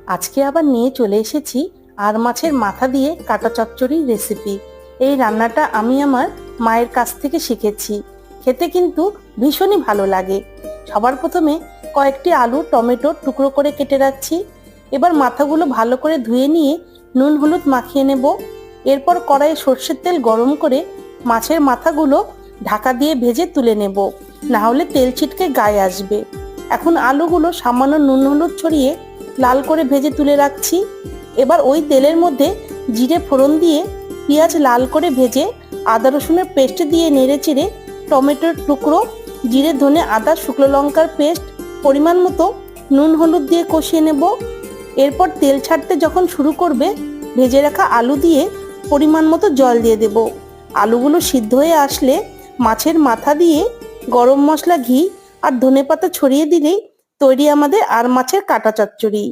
আজকে আবার নিয়ে চলে এসেছি আর মাছের মাথা দিয়ে কাটা চচ্চড়ির রেসিপি। এই রান্নাটা আমি আমার মায়ের কাছ থেকে শিখেছি। খেতে কিন্তু ভীষণই ভালো লাগে। সবার প্রথমে কয়েকটি আলু টমেটো টুকরো করে কেটে রাখছি। এবার মাথাগুলো ভালো করে ধুয়ে নিয়ে নুন হলুদ মাখিয়ে নেব। এরপর কড়াইয়ে সর্ষের তেল গরম করে মাছের মাথাগুলো ঢাকা দিয়ে ভেজে তুলে নেব, না হলে তেল ছিটকে গায়ে আসবে। এখন আলুগুলো সামান্য নুন হলুদ ছড়িয়ে লাল করে ভেজে তুলে রাখছি। এবার ওই তেলের মধ্যে জিরে ফোড়ন দিয়ে পেঁয়াজ লাল করে ভেজে আদা রসুনের পেস্ট দিয়ে নেড়ে চেড়ে টমেটোর টুকরো, জিরে ধনে আদা শুকনো লঙ্কার পেস্ট, পরিমাণ মতো নুন হলুদ দিয়ে কষিয়ে নেব। এরপর তেল ছাড়তে যখন শুরু করবে ভেজে রাখা আলু দিয়ে পরিমাণ মতো জল দিয়ে দেব। আলুগুলো সিদ্ধ হয়ে আসলে মাছের মাথা দিয়ে গরম মশলা ঘি আর ধনেপাতা ছড়িয়ে দিলেই তৈরি আমাদের আর মাছের কাটা চচ্চড়ি।